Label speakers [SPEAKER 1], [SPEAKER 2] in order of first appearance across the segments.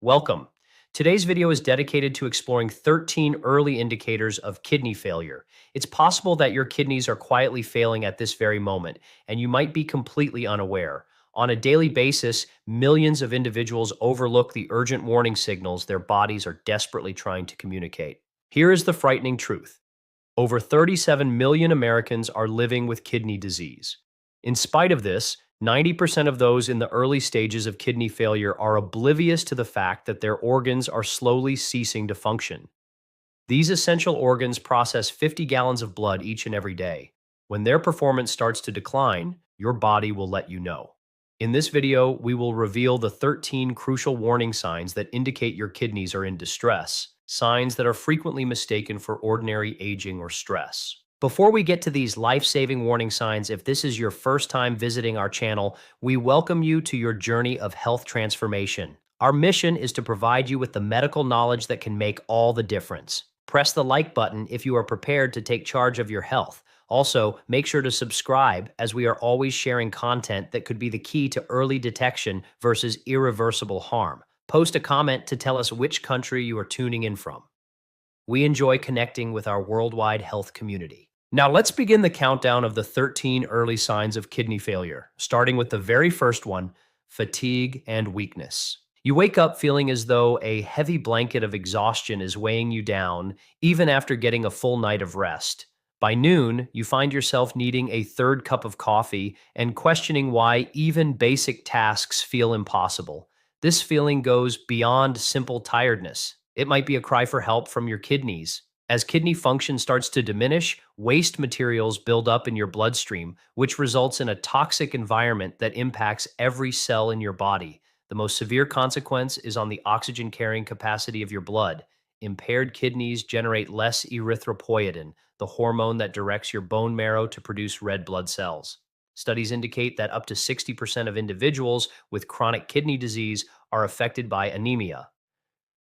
[SPEAKER 1] Welcome. Today's video is dedicated to exploring 13 early indicators of kidney failure. It's possible that your kidneys are quietly failing at this very moment, and you might be completely unaware. On a daily basis, millions of individuals overlook the urgent warning signals their bodies are desperately trying to communicate. Here is the frightening truth. Over 37 million Americans are living with kidney disease. In spite of this, 90% of those in the early stages of kidney failure are oblivious to the fact that their organs are slowly ceasing to function. These essential organs process 50 gallons of blood each and every day. When their performance starts to decline, your body will let you know. In this video, we will reveal the 13 crucial warning signs that indicate your kidneys are in distress, signs that are frequently mistaken for ordinary aging or stress. Before we get to these life-saving warning signs, if this is your first time visiting our channel, we welcome you to your journey of health transformation. Our mission is to provide you with the medical knowledge that can make all the difference. Press the like button if you are prepared to take charge of your health. Also, make sure to subscribe as we are always sharing content that could be the key to early detection versus irreversible harm. Post a comment to tell us which country you are tuning in from. We enjoy connecting with our worldwide health community. Now let's begin the countdown of the 13 early signs of kidney failure, starting with the very first one, fatigue and weakness. You wake up feeling as though a heavy blanket of exhaustion is weighing you down, even after getting a full night of rest. By noon, you find yourself needing a third cup of coffee and questioning why even basic tasks feel impossible. This feeling goes beyond simple tiredness. It might be a cry for help from your kidneys. As kidney function starts to diminish, waste materials build up in your bloodstream, which results in a toxic environment that impacts every cell in your body. The most severe consequence is on the oxygen carrying capacity of your blood. Impaired kidneys generate less erythropoietin, the hormone that directs your bone marrow to produce red blood cells. Studies indicate that up to 60% of individuals with chronic kidney disease are affected by anemia.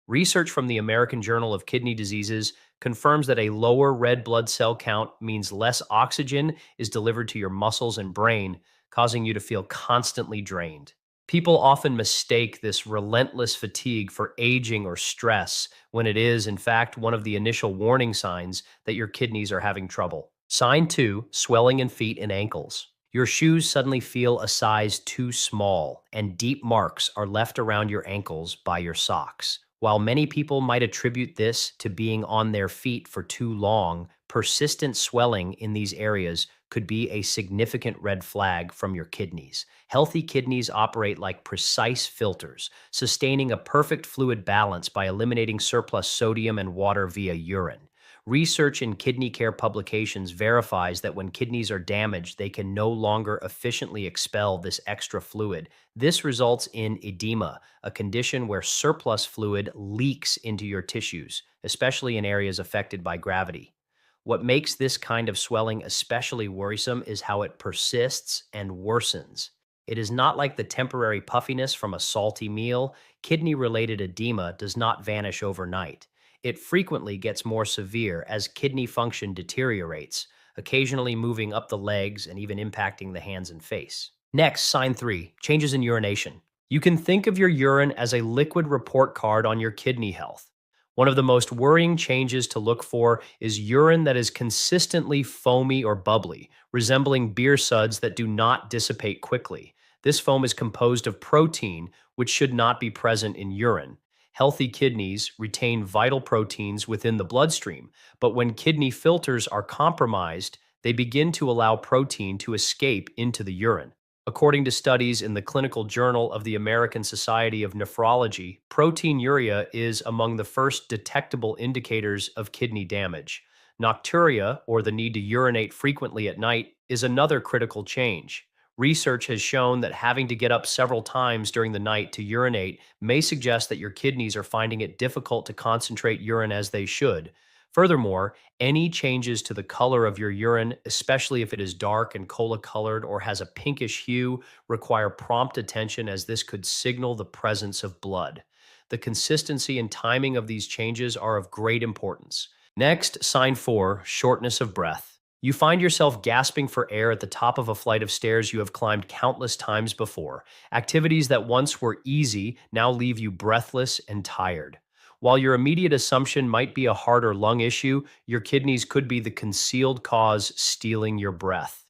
[SPEAKER 1] Research from the American Journal of Kidney Diseases confirms that a lower red blood cell count means less oxygen is delivered to your muscles and brain, causing you to feel constantly drained. People often mistake this relentless fatigue for aging or stress, when it is, in fact, one of the initial warning signs that your kidneys are having trouble. Sign 2, swelling in feet and ankles. Your shoes suddenly feel a size too small, and deep marks are left around your ankles by your socks. While many people might attribute this to being on their feet for too long, persistent swelling in these areas could be a significant red flag from your kidneys. Healthy kidneys operate like precise filters, sustaining a perfect fluid balance by eliminating surplus sodium and water via urine. Research in kidney care publications verifies that when kidneys are damaged, they can no longer efficiently expel this extra fluid. This results in edema, a condition where surplus fluid leaks into your tissues, especially in areas affected by gravity. What makes this kind of swelling especially worrisome is how it persists and worsens. It is not like the temporary puffiness from a salty meal. Kidney-related edema does not vanish overnight. It frequently gets more severe as kidney function deteriorates, occasionally moving up the legs and even impacting the hands and face. Next, sign 3, changes in urination. You can think of your urine as a liquid report card on your kidney health. One of the most worrying changes to look for is urine that is consistently foamy or bubbly, resembling beer suds that do not dissipate quickly. This foam is composed of protein, which should not be present in urine. Healthy kidneys retain vital proteins within the bloodstream, but when kidney filters are compromised, they begin to allow protein to escape into the urine. According to studies in the Clinical Journal of the American Society of Nephrology, proteinuria is among the first detectable indicators of kidney damage. Nocturia, or the need to urinate frequently at night, is another critical change. Research has shown that having to get up several times during the night to urinate may suggest that your kidneys are finding it difficult to concentrate urine as they should. Furthermore, any changes to the color of your urine, especially if it is dark and cola-colored or has a pinkish hue, require prompt attention as this could signal the presence of blood. The consistency and timing of these changes are of great importance. Next, sign 4, shortness of breath. You find yourself gasping for air at the top of a flight of stairs you have climbed countless times before. Activities that once were easy now leave you breathless and tired. While your immediate assumption might be a heart or lung issue, your kidneys could be the concealed cause stealing your breath.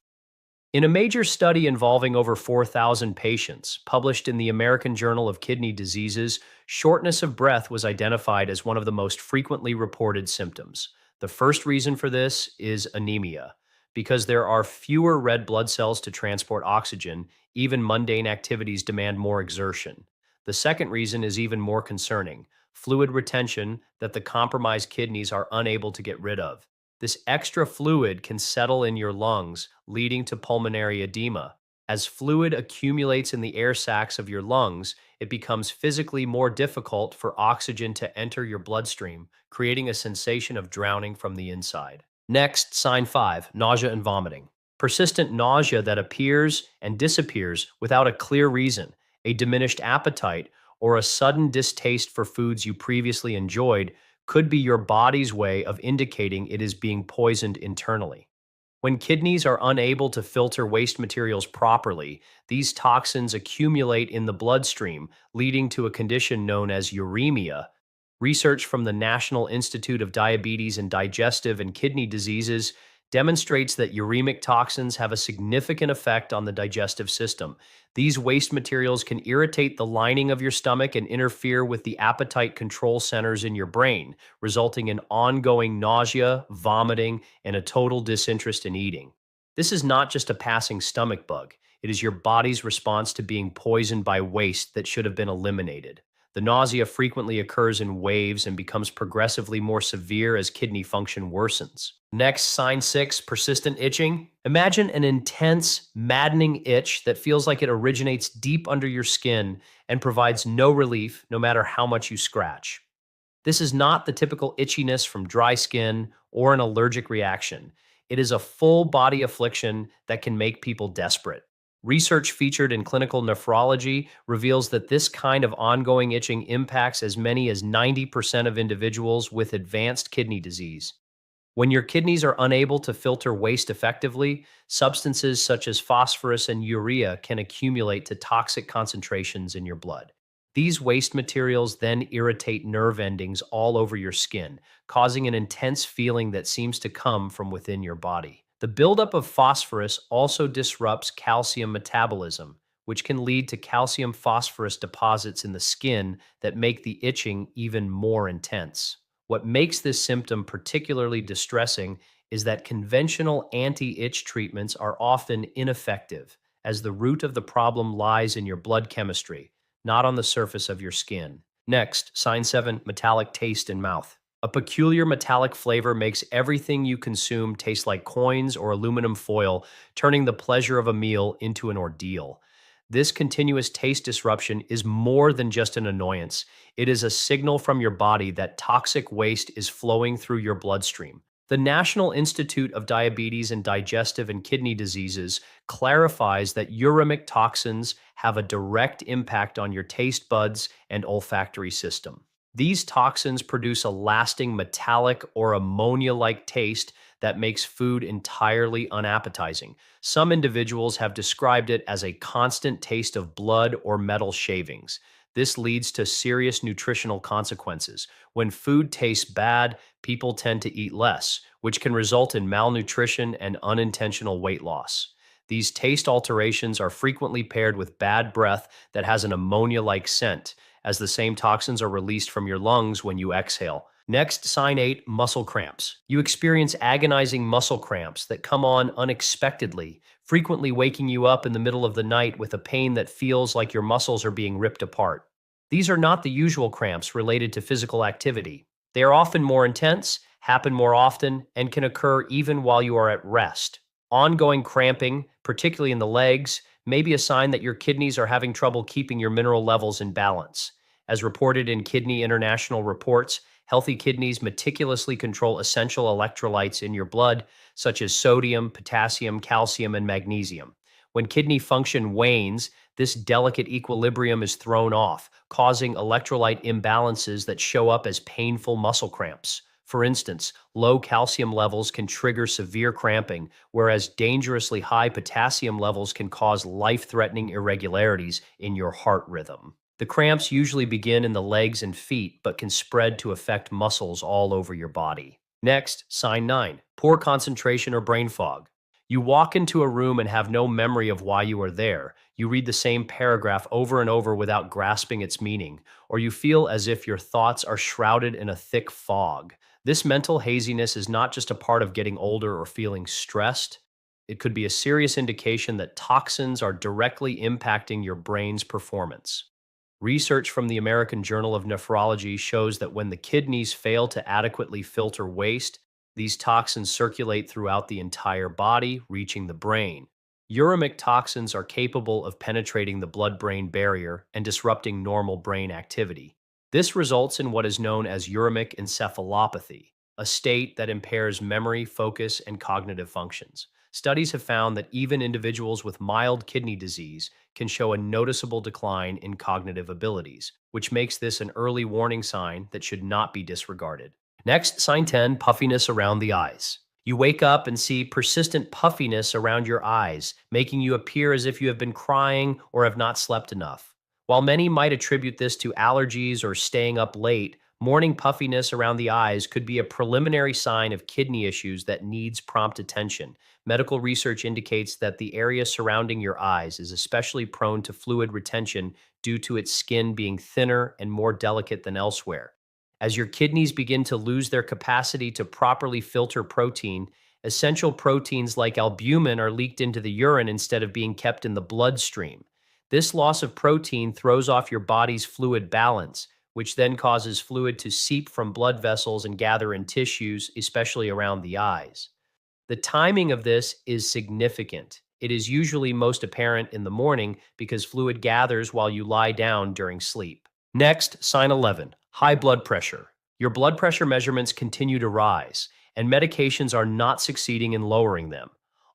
[SPEAKER 1] In a major study involving over 4,000 patients, published in the American Journal of Kidney Diseases, shortness of breath was identified as one of the most frequently reported symptoms. The first reason for this is anemia. Because there are fewer red blood cells to transport oxygen, even mundane activities demand more exertion. The second reason is even more concerning: fluid retention that the compromised kidneys are unable to get rid of. This extra fluid can settle in your lungs, leading to pulmonary edema. As fluid accumulates in the air sacs of your lungs, it becomes physically more difficult for oxygen to enter your bloodstream, creating a sensation of drowning from the inside. Next, sign 5, nausea and vomiting. Persistent nausea that appears and disappears without a clear reason, a diminished appetite, or a sudden distaste for foods you previously enjoyed could be your body's way of indicating it is being poisoned internally. When kidneys are unable to filter waste materials properly, these toxins accumulate in the bloodstream, leading to a condition known as uremia. Research from the National Institute of Diabetes and Digestive and Kidney Diseases demonstrates that uremic toxins have a significant effect on the digestive system. These waste materials can irritate the lining of your stomach and interfere with the appetite control centers in your brain, resulting in ongoing nausea, vomiting, and a total disinterest in eating. This is not just a passing stomach bug, it is your body's response to being poisoned by waste that should have been eliminated. The nausea frequently occurs in waves and becomes progressively more severe as kidney function worsens. Next, sign 6, persistent itching. Imagine an intense, maddening itch that feels like it originates deep under your skin and provides no relief no matter how much you scratch. This is not the typical itchiness from dry skin or an allergic reaction. It is a full body affliction that can make people desperate. Research featured in clinical nephrology reveals that this kind of ongoing itching impacts as many as 90% of individuals with advanced kidney disease. When your kidneys are unable to filter waste effectively, substances such as phosphorus and urea can accumulate to toxic concentrations in your blood. These waste materials then irritate nerve endings all over your skin, causing an intense feeling that seems to come from within your body. The buildup of phosphorus also disrupts calcium metabolism, which can lead to calcium phosphorus deposits in the skin that make the itching even more intense. What makes this symptom particularly distressing is that conventional anti itch treatments are often ineffective, as the root of the problem lies in your blood chemistry, not on the surface of your skin. Next, sign 7, metallic taste in mouth. A peculiar metallic flavor makes everything you consume taste like coins or aluminum foil, turning the pleasure of a meal into an ordeal. This continuous taste disruption is more than just an annoyance. It is a signal from your body that toxic waste is flowing through your bloodstream. The National Institute of Diabetes and Digestive and Kidney Diseases clarifies that uremic toxins have a direct impact on your taste buds and olfactory system. These toxins produce a lasting metallic or ammonia-like taste that makes food entirely unappetizing. Some individuals have described it as a constant taste of blood or metal shavings. This leads to serious nutritional consequences. When food tastes bad, people tend to eat less, which can result in malnutrition and unintentional weight loss. These taste alterations are frequently paired with bad breath that has an ammonia-like scent, as the same toxins are released from your lungs when you exhale. Next, sign 8, muscle cramps. You experience agonizing muscle cramps that come on unexpectedly, frequently waking you up in the middle of the night with a pain that feels like your muscles are being ripped apart. These are not the usual cramps related to physical activity. They are often more intense, happen more often, and can occur even while you are at rest. Ongoing cramping, particularly in the legs, may be a sign that your kidneys are having trouble keeping your mineral levels in balance. As reported in Kidney International reports, healthy kidneys meticulously control essential electrolytes in your blood, such as sodium, potassium, calcium, and magnesium. When kidney function wanes, this delicate equilibrium is thrown off, causing electrolyte imbalances that show up as painful muscle cramps. For instance, low calcium levels can trigger severe cramping, whereas dangerously high potassium levels can cause life-threatening irregularities in your heart rhythm. The cramps usually begin in the legs and feet, but can spread to affect muscles all over your body. Next, sign 9, poor concentration or brain fog. You walk into a room and have no memory of why you are there. You read the same paragraph over and over without grasping its meaning, or you feel as if your thoughts are shrouded in a thick fog. This mental haziness is not just a part of getting older or feeling stressed. It could be a serious indication that toxins are directly impacting your brain's performance. Research from the American Journal of Nephrology shows that when the kidneys fail to adequately filter waste, these toxins circulate throughout the entire body, reaching the brain. Uremic toxins are capable of penetrating the blood-brain barrier and disrupting normal brain activity. This results in what is known as uremic encephalopathy, a state that impairs memory, focus, and cognitive functions. Studies have found that even individuals with mild kidney disease can show a noticeable decline in cognitive abilities, which makes this an early warning sign that should not be disregarded. Next, sign 10, puffiness around the eyes. You wake up and see persistent puffiness around your eyes, making you appear as if you have been crying or have not slept enough. While many might attribute this to allergies or staying up late, morning puffiness around the eyes could be a preliminary sign of kidney issues that needs prompt attention. Medical research indicates that the area surrounding your eyes is especially prone to fluid retention due to its skin being thinner and more delicate than elsewhere. As your kidneys begin to lose their capacity to properly filter protein, essential proteins like albumin are leaked into the urine instead of being kept in the bloodstream. This loss of protein throws off your body's fluid balance, which then causes fluid to seep from blood vessels and gather in tissues, especially around the eyes. The timing of this is significant. It is usually most apparent in the morning because fluid gathers while you lie down during sleep. Next, sign 11, high blood pressure. Your blood pressure measurements continue to rise, and medications are not succeeding in lowering them.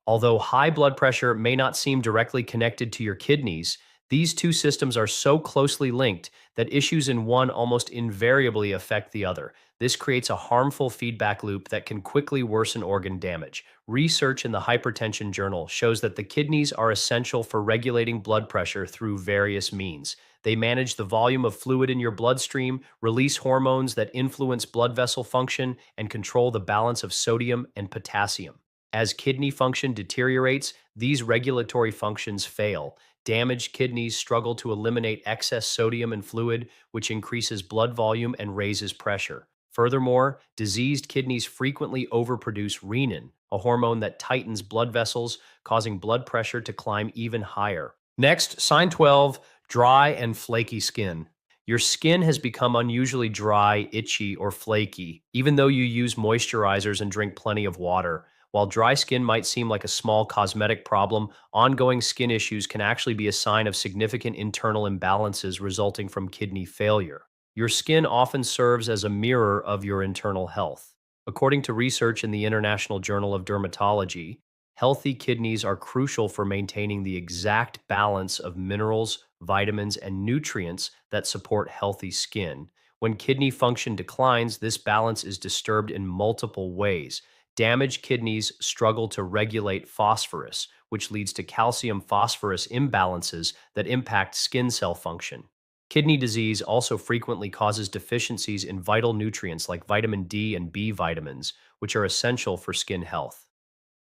[SPEAKER 1] Although high blood pressure may not seem directly connected to your kidneys, these two systems are so closely linked that issues in one almost invariably affect the other. This creates a harmful feedback loop that can quickly worsen organ damage. Research in the Hypertension Journal shows that the kidneys are essential for regulating blood pressure through various means. They manage the volume of fluid in your bloodstream, release hormones that influence blood vessel function, and control the balance of sodium and potassium. As kidney function deteriorates, these regulatory functions fail. Damaged kidneys struggle to eliminate excess sodium and fluid, which increases blood volume and raises pressure. Furthermore, diseased kidneys frequently overproduce renin, a hormone that tightens blood vessels, causing blood pressure to climb even higher. Next, sign 12, dry and flaky skin. Your skin has become unusually dry, itchy, or flaky, even though you use moisturizers and drink plenty of water. While dry skin might seem like a small cosmetic problem, ongoing skin issues can actually be a sign of significant internal imbalances resulting from kidney failure. Your skin often serves as a mirror of your internal health. According to research in the International Journal of Dermatology, healthy kidneys are crucial for maintaining the exact balance of minerals, vitamins, and nutrients that support healthy skin. When kidney function declines, this balance is disturbed in multiple ways. Damaged kidneys struggle to regulate phosphorus, which leads to calcium phosphorus imbalances that impact skin cell function. Kidney disease also frequently causes deficiencies in vital nutrients like vitamin D and B vitamins, which are essential for skin health.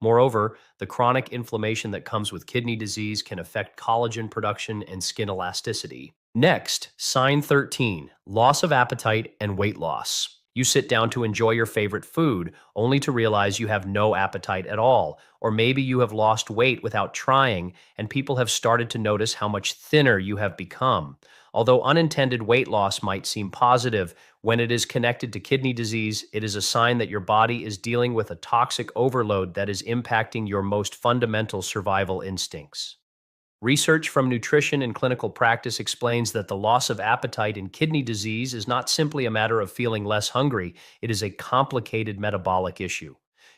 [SPEAKER 1] Moreover, the chronic inflammation that comes with kidney disease can affect collagen production and skin elasticity. Next, sign 13, loss of appetite and weight loss. You sit down to enjoy your favorite food, only to realize you have no appetite at all. Or maybe you have lost weight without trying, and people have started to notice how much thinner you have become. Although unintended weight loss might seem positive, when it is connected to kidney disease, it is a sign that your body is dealing with a toxic overload that is impacting your most fundamental survival instincts. Research from nutrition and clinical practice explains that the loss of appetite in kidney disease is not simply a matter of feeling less hungry, it is a complicated metabolic issue.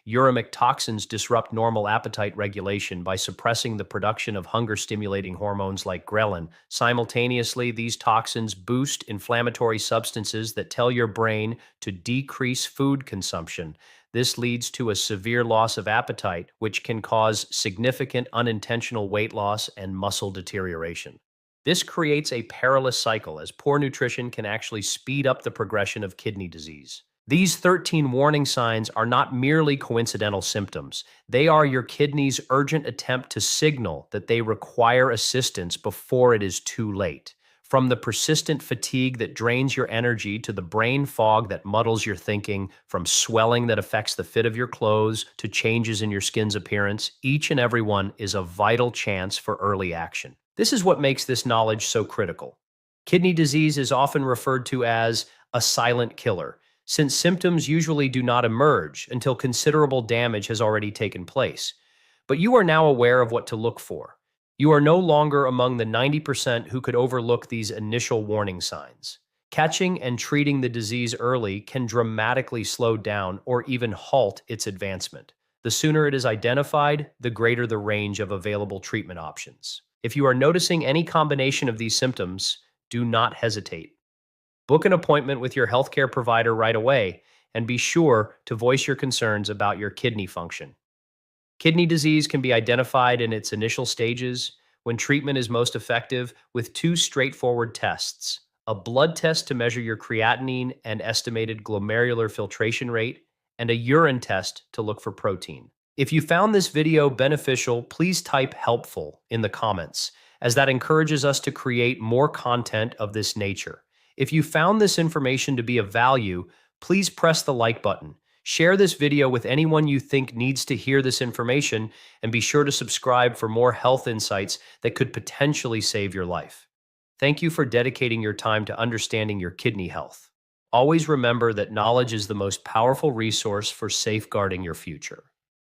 [SPEAKER 1] Uremic toxins disrupt normal appetite regulation by suppressing the production of hunger-stimulating hormones like ghrelin. Simultaneously, these toxins boost inflammatory substances that tell your brain to decrease food consumption. This leads to a severe loss of appetite, which can cause significant unintentional weight loss and muscle deterioration. This creates a perilous cycle as poor nutrition can actually speed up the progression of kidney disease. These 13 warning signs are not merely coincidental symptoms. They are your kidney's urgent attempt to signal that they require assistance before it is too late. From the persistent fatigue that drains your energy to the brain fog that muddles your thinking, from swelling that affects the fit of your clothes to changes in your skin's appearance, each and every one is a vital chance for early action. This is what makes this knowledge so critical. Kidney disease is often referred to as a silent killer, since symptoms usually do not emerge until considerable damage has already taken place. But you are now aware of what to look for. You are no longer among the 90% who could overlook these initial warning signs. Catching and treating the disease early can dramatically slow down or even halt its advancement. The sooner it is identified, the greater the range of available treatment options. If you are noticing any combination of these symptoms, do not hesitate. Book an appointment with your healthcare provider right away and be sure to voice your concerns about your kidney function. Kidney disease can be identified in its initial stages when treatment is most effective with two straightforward tests: a blood test to measure your creatinine and estimated glomerular filtration rate, and a urine test to look for protein. If you found this video beneficial, please type helpful in the comments, as that encourages us to create more content of this nature. If you found this information to be of value, please press the like button. Share this video with anyone you think needs to hear this information, and be sure to subscribe for more health insights that could potentially save your life. Thank you for dedicating your time to understanding your kidney health. Always remember that knowledge is the most powerful resource for safeguarding your future.